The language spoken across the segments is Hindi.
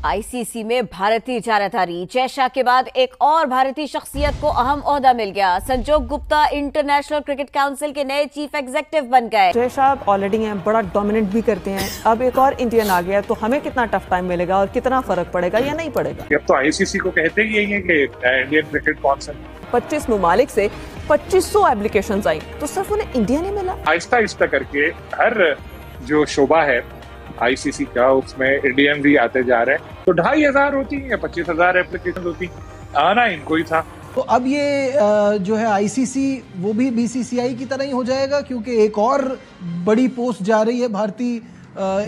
आईसीसी में भारतीय जारादारी। जय शाह के बाद एक और भारतीय शख्सियत को अहम ओहदा मिल गया। संजोग गुप्ता इंटरनेशनल क्रिकेट काउंसिल के नए चीफ एग्जीक्यूटिव बन गए। जय शाह ऑलरेडी हैं, बड़ा डोमिनेट भी करते हैं। अब एक और इंडियन आ गया, तो हमें कितना टफ टाइम मिलेगा और कितना फर्क पड़ेगा या नहीं पड़ेगा? अब तो आईसीसी को कहते ही यही है कि इंडियन क्रिकेट काउंसिल। 25 ममालिक से 2500 एप्लीकेशंस आई, तो सिर्फ उन्हें इंडिया नहीं मिला। आहिस्ता आहिस्ता करके हर जो शोबा है आईसीसी का, उसमें इंडियन भी आते जा रहे हैं। तो 2500 होती है या 25,000 एप्लीकेशन होती, आना इनको ही था। तो अब ये जो है आईसीसी वो भी बीसीसीआई की तरह ही हो जाएगा, क्योंकि एक और बड़ी पोस्ट जा रही है भारतीय।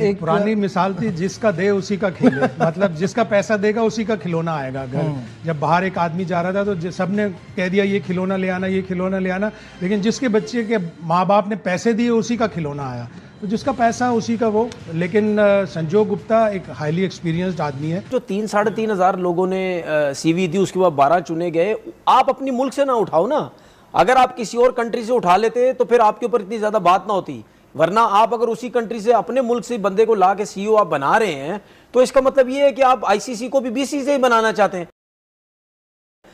एक पुरानी मिसाल थी, जिसका दे उसी का खेले। मतलब जिसका पैसा देगा उसी का खिलौना आएगा घर। जब बाहर एक आदमी जा रहा था तो सबने कह दिया ये खिलौना ले आना, ये खिलौना ले आना, लेकिन जिसके बच्चे के माँ बाप ने पैसे दिए उसी का खिलौना आया। तो जिसका पैसा उसी का वो। लेकिन संजोग गुप्ता एक हाईली एक्सपीरियंस्ड आदमी है। जो 3-3.5 हज़ार लोगों ने सीवी दी, उसके बाद 12 चुने गए। आप अपनी मुल्क से ना उठाओ ना। अगर आप किसी और कंट्री से उठा लेते तो फिर आपके ऊपर इतनी ज्यादा बात ना होती। वरना आप अगर उसी कंट्री से, अपने मुल्क से बंदे को ला के सीईओ आप बना रहे हैं, तो इसका मतलब ये है कि आप आईसीसी को भी बीसीसीआई से ही बनाना चाहते हैं।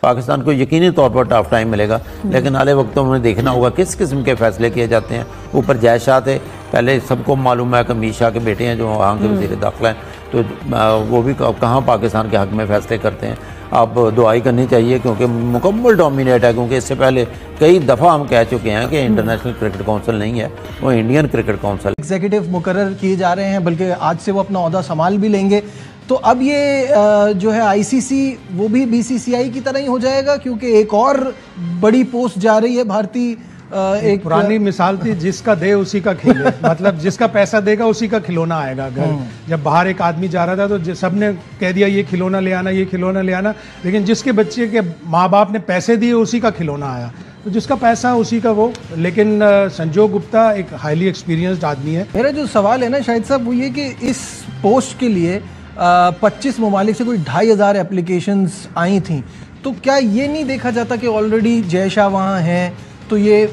पाकिस्तान को यकीनी तौर पर टफ टाइम मिलेगा, लेकिन आने वक्तों में देखना होगा किस किस्म के फैसले किए जाते हैं। ऊपर जय शाह थे, पहले सबको मालूम है कि अमीर शाह के बेटे हैं जो वहाँ के वज़ीर दाखिला हैं, तो वो भी कहाँ पाकिस्तान के हक़ में फैसले करते हैं। अब दुआई करनी चाहिए, क्योंकि मुकम्मल डोमिनेट है। क्योंकि इससे पहले कई दफ़ा हम कह चुके हैं कि इंटरनेशनल क्रिकेट काउंसिल नहीं है, वो इंडियन क्रिकेट काउंसिल। एग्जीक्यूटिव मुकर्रर किए जा रहे हैं, बल्कि आज से वो अपना ओहदा संभाल भी लेंगे। तो अब ये जो है आईसीसी वो भी बीसीसीआई की तरह ही हो जाएगा, क्योंकि एक और बड़ी पोस्ट जा रही है भारतीय। एक पुरानी मिसाल थी, जिसका दे उसी का खेले। मतलब जिसका पैसा देगा उसी का खिलौना आएगा घर। जब बाहर एक आदमी जा रहा था तो सबने कह दिया ये खिलौना ले आना, ये खिलौना ले आना, लेकिन जिसके बच्चे के माँ बाप ने पैसे दिए उसी का खिलौना आया। तो जिसका पैसा उसी का वो। लेकिन संजोग गुप्ता एक हाईली एक्सपीरियंस्ड आदमी है। मेरा जो सवाल है ना शाहिद साहब, वो ये कि इस पोस्ट के लिए 25 ममालिक से कोई 2500 एप्लीकेशंस आई थी, तो क्या ये नहीं देखा जाता कि ऑलरेडी जय शाह वहाँ हैं, तो ये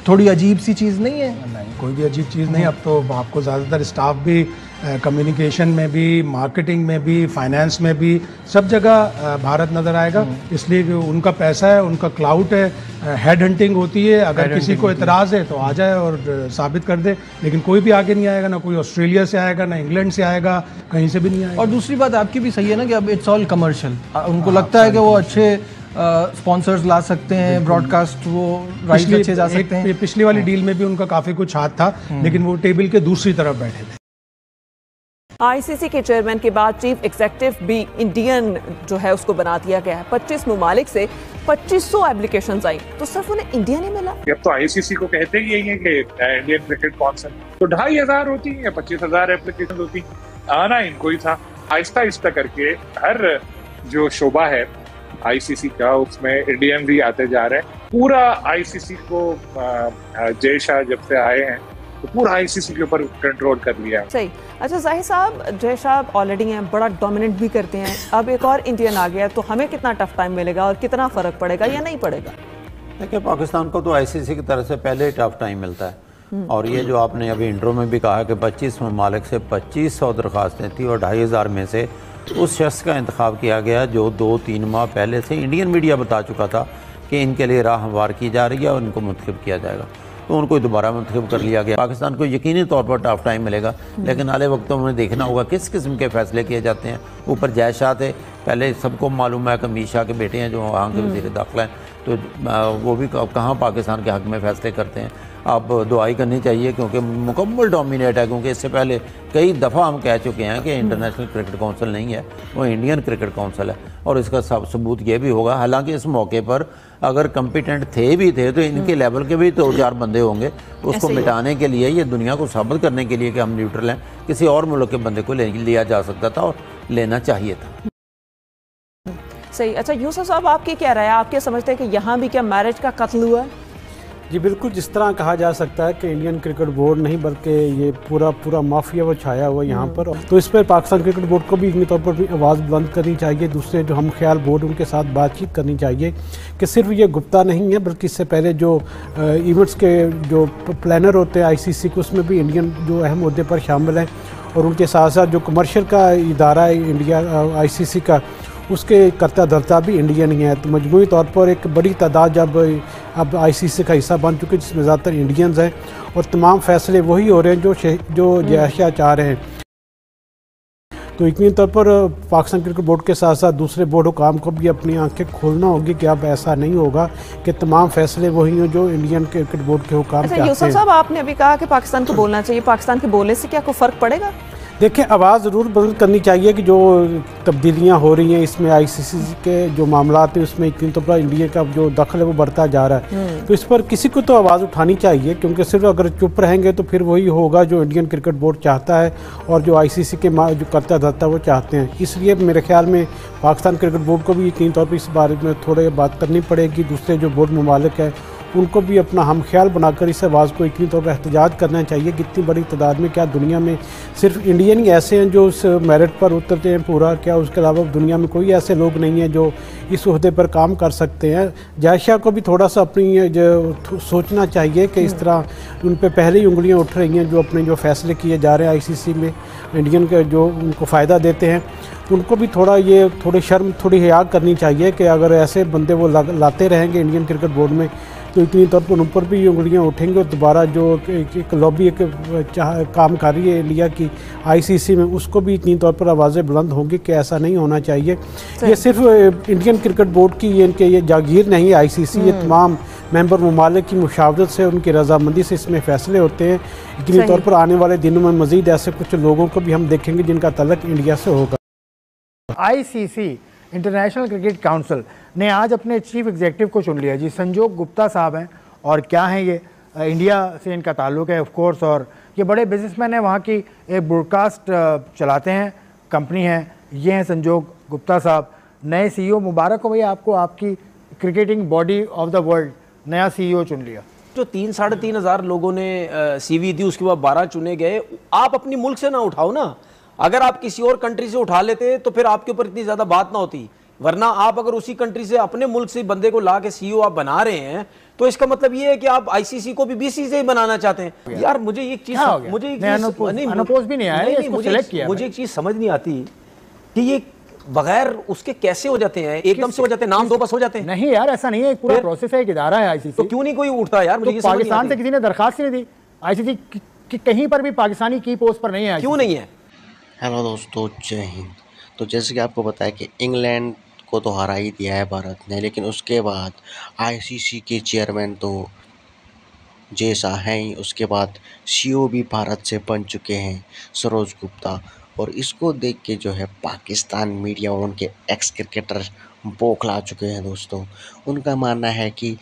थोड़ी अजीब सी चीज़ नहीं है? नहीं, कोई भी अजीब चीज़ नहीं। अब तो आपको ज़्यादातर स्टाफ भी कम्युनिकेशन में भी, मार्केटिंग में भी, फाइनेंस में भी, सब जगह भारत नज़र आएगा। इसलिए कि उनका पैसा है, उनका क्लाउड है, हेड हंटिंग होती है। अगर किसी को इतराज़ है तो आ जाए और साबित कर दे। लेकिन कोई भी आगे नहीं आएगा, ना कोई ऑस्ट्रेलिया से आएगा, ना इंग्लैंड से आएगा, कहीं से भी नहीं आएगा। और दूसरी बात आपकी भी सही है ना कि अब इट्स ऑल कमर्शियल। उनको लगता है कि वो अच्छे स्पॉन्सर्स ला सकते हैं, ब्रॉडकास्ट वो राइट्स अच्छे जा सकते हैं। पिछली वाली डील में भी उनका काफ़ी कुछ हाथ था, लेकिन वो टेबल के दूसरी तरफ बैठे थे। आईसीसी के चेयरमैन के बाद चीफ एग्जीक्यूटिव भी इंडियन जो है उसको बना दिया गया है। 25 ममालिक से 2500 एप्लीकेशंस आई, तो सिर्फ उन्हें इंडिया नहीं मिला। अब तो आईसीसी को कहते ही यही है कि इंडियन क्रिकेट काउंसिल। तो 2500 होती है या 25,000 एप्लीकेशन होती, आना इनको ही था। आहिस्ता आहिस्ता करके हर जो शोबा है आईसीसी का, उसमें इंडियन भी आते जा रहे हैं। पूरा आईसीसी को जय शाह जब से आए हैं तो पूरा आईसीसी के ऊपर कंट्रोल कर लिया। सही। अच्छा जाहिर साहब, जय शाह ऑलरेडी हैं, बड़ा डोमिनेट भी करते हैं। अब एक और इंडियन आ गया, तो हमें कितना टफ टाइम मिलेगा और कितना फर्क पड़ेगा या नहीं पड़ेगा? देखिए, पाकिस्तान को तो आईसीसी की तरफ से पहले ही टफ टाइम मिलता है। और ये जो आपने अभी इंट्रो में भी कहा कि 25 ममालिक से 2500 दरख्वास्तें थी और 2500 में से उस शख्स का इंतखाब किया गया जो 2-3 माह पहले से इंडियन मीडिया बता चुका था कि इनके लिए राह हमवार की जा रही है और इनको मुंतखब किया जाएगा। तो उनको दोबारा मुंतखब कर लिया गया। पाकिस्तान को यकीनी तौर पर टफ टाइम मिलेगा, लेकिन आने वक्तों में देखना होगा किस किस्म के फैसले किए जाते हैं। ऊपर जय शाह थे, पहले सबको मालूम है कि अमीर शाह के बेटे हैं जो वहाँ के वज़ीर दाखिला हैं, तो वो भी कहाँ पाकिस्तान के हक़ में फैसले करते हैं। अब दुआई करनी चाहिए, क्योंकि मुकम्मल डोमिनेट है। क्योंकि इससे पहले कई दफ़ा हम कह चुके हैं कि इंटरनेशनल क्रिकेट काउंसिल नहीं है, वो इंडियन क्रिकेट काउंसिल है। और इसका सबूत ये भी होगा, हालांकि इस मौके पर अगर कम्पिटेंट भी थे तो इनके लेवल के भी 2-4 बंदे होंगे। उसको मिटाने के लिए, ये दुनिया को साबित करने के लिए कि हम न्यूट्रल हैं, किसी और मुल्क के बंदे को लिया जा सकता था और लेना चाहिए था। सही। अच्छा यूसुफ साहब, आपकी क्या राय है? आप क्या समझते हैं कि यहाँ भी क्या मैरिज का कत्ल हुआ है? जी बिल्कुल, जिस तरह कहा जा सकता है कि इंडियन क्रिकेट बोर्ड नहीं बल्कि ये पूरा माफिया वो छाया हुआ यहाँ पर। तो इस पर पाकिस्तान क्रिकेट बोर्ड को भी इतनी तौर पर भी आवाज़ बुलंद करनी चाहिए। दूसरे जो हम ख्याल बोर्ड उनके साथ बातचीत करनी चाहिए कि सिर्फ ये गुप्ता नहीं है, बल्कि इससे पहले जो इवेंट्स के जो प्लानर होते हैं आईसीसी के, उसमें भी इंडियन जो अहम मुद्दे पर शामिल हैं। और उनके साथ साथ जो कमर्शियल का इदारा है इंडिया आईसीसी का, उसके करता धरता भी इंडियन ही है। तो मजमूई तौर पर एक बड़ी तादाद जब अब आईसीसी का हिस्सा बन चुके जिसमें ज़्यादातर इंडियंस हैं और तमाम फैसले वही हो रहे हैं जो जय शाह चाह रहे हैं। तो यकीनी तौर पर पाकिस्तान क्रिकेट बोर्ड के साथ साथ दूसरे बोर्ड हुकाम को भी अपनी आंखें खोलना होगी कि अब ऐसा नहीं होगा कि तमाम फैसले वही हों जो इंडियन क्रिकेट बोर्ड के हुकाम चाहते हैं। यूसुफ साहब, आपने अभी कहा कि पाकिस्तान को बोलना चाहिए, पाकिस्तान के बोलने से क्या कोई फ़र्क पड़ेगा? देखिए, आवाज़ ज़रूर बुलंद करनी चाहिए कि जो तब्दीलियां हो रही हैं इसमें आईसीसी के जो मामला हैं उसमें यकीन तौर पर इंडिया का जो दखल है वो बढ़ता जा रहा है। तो इस पर किसी को तो आवाज़ उठानी चाहिए, क्योंकि सिर्फ अगर चुप रहेंगे तो फिर वही होगा जो इंडियन क्रिकेट बोर्ड चाहता है और जो आईसीसी के जो करता धरता वो चाहते हैं। इसलिए मेरे ख्याल में पाकिस्तान क्रिकेट बोर्ड को भी यकीन तौर पर इस बारे में थोड़े बात करनी पड़ेगी। दूसरे जो बोर्ड ममालिक है उनको भी अपना हम ख्याल बनाकर इस आवाज़ को यकीनी तौर पर एहतजाज करना चाहिए। कितनी बड़ी तादाद में, क्या दुनिया में सिर्फ इंडियन ही ऐसे हैं जो उस मेरिट पर उतरते हैं पूरा, क्या उसके अलावा दुनिया में कोई ऐसे लोग नहीं हैं जो इस ओहदे पर काम कर सकते हैं? जय शाह को भी थोड़ा सा अपनी जो सोचना चाहिए कि इस तरह उन पर पहले ही उंगलियां उठ रही हैं जो अपने जो फैसले किए जा रहे हैं आईसीसी में इंडियन के जो उनको फ़ायदा देते हैं, तो उनको भी थोड़ी शर्म थोड़ी हया करनी चाहिए कि अगर ऐसे बंदे वो लाते रहेंगे इंडियन क्रिकेट बोर्ड में तो इतनी तौर पर उन पर भी उंगलियां उठेंगे और दोबारा जो एक लॉबी काम कर रही है इंडिया की आईसीसी में, उसको भी इतनी तौर पर आवाज़ें बुलंद होंगी कि ऐसा नहीं होना चाहिए। ये सिर्फ इंडियन क्रिकेट बोर्ड की ये जागीर नहीं है आईसीसी, ये तमाम मेंबर ममालिक की मुशावरत से, उनकी रजामंदी से इसमें फ़ैसले होते हैं। इतनी तौर पर आने वाले दिनों में मज़ीद ऐसे कुछ लोगों को भी हम देखेंगे जिनका तल्लुक इंडिया से होगा। आईसीसी इंटरनेशनल क्रिकेट काउंसिल ने आज अपने चीफ एग्जीक्यूटिव को चुन लिया जी। संजोग गुप्ता साहब हैं और क्या हैं ये, इंडिया से इनका ताल्लुक़ है ऑफ कोर्स, और ये बड़े बिजनेसमैन हैं, वहाँ की एक ब्रॉडकास्ट चलाते हैं कंपनी है। ये हैं संजोग गुप्ता साहब, नए सीईओ। मुबारक हो भैया आपको, आपकी cricketing body of the world नया सीईओ चुन लिया। जो 3-3.5 हज़ार लोगों ने सीवी दी, उसके बाद 12 चुने गए। आप अपनी मुल्क से ना उठाओ ना, अगर आप किसी और कंट्री से उठा लेते तो फिर आपके ऊपर इतनी ज़्यादा बात ना होती। वरना आप अगर उसी कंट्री से अपने मुल्क से बंदे को ला के सीईओ आप बना रहे हैं तो इसका मतलब ये है कि आप आईसीसी को भी बीसीसी से ही बनाना चाहते हैं। यार मुझे एक चीज मुझे एक चीज समझ नहीं आती कि ये बगैर उसके कैसे हो जाते हैं, एकदम से हो जाते हैं, नाम दो बस हो जाते हैं। नहीं यार, ऐसा नहीं है, एक पूरा प्रोसेस है, एक इदारा है आईसीसी। तो क्यों नहीं कोई उठता यार? मुझे पाकिस्तान से किसी ने दरखास्त नहीं दी, आईसीसी कहीं पर भी पाकिस्तानी की पोस्ट पर नहीं है। क्यों नहीं है? हेलो दोस्तों, जय हिंद। तो जैसे कि आपको पता है कि इंग्लैंड को तो हरा ही दिया है भारत ने, लेकिन उसके बाद आईसीसी के चेयरमैन तो जय शाह हैं ही, उसके बाद सीईओ भी भारत से बन चुके हैं सरोज गुप्ता। और इसको देख के जो है पाकिस्तान मीडिया और उनके एक्स क्रिकेटर बौखला चुके हैं दोस्तों। उनका मानना है कि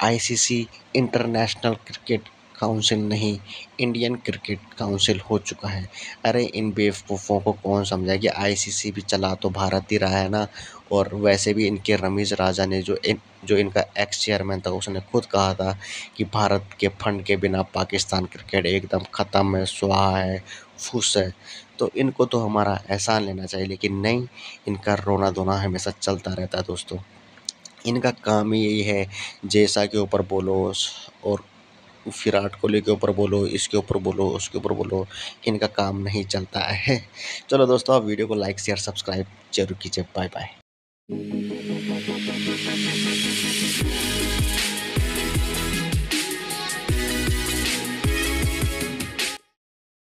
आईसीसी इंटरनेशनल क्रिकेट काउंसिल नहीं, इंडियन क्रिकेट काउंसिल हो चुका है। अरे इन बेवकूफ़ों को कौन समझाए कि आईसीसी भी चला तो भारत ही रहा है ना। और वैसे भी इनके रमीज़ राजा ने जो इनका एक्स चेयरमैन था उसने खुद कहा था कि भारत के फंड के बिना पाकिस्तान क्रिकेट एकदम ख़त्म है, स्वाहा है, फुस है। तो इनको तो हमारा एहसान लेना चाहिए, लेकिन नहीं, इनका रोना धोना हमेशा चलता रहता है दोस्तों। इनका काम ही यही है, जैसा के ऊपर बोलो और विराट कोहली के ऊपर बोलो, इसके ऊपर बोलो, उसके ऊपर बोलो, इनका काम नहीं चलता है। चलो दोस्तों, आप वीडियो को लाइक शेयर सब्सक्राइब जरूर कीजिए। Bye bye.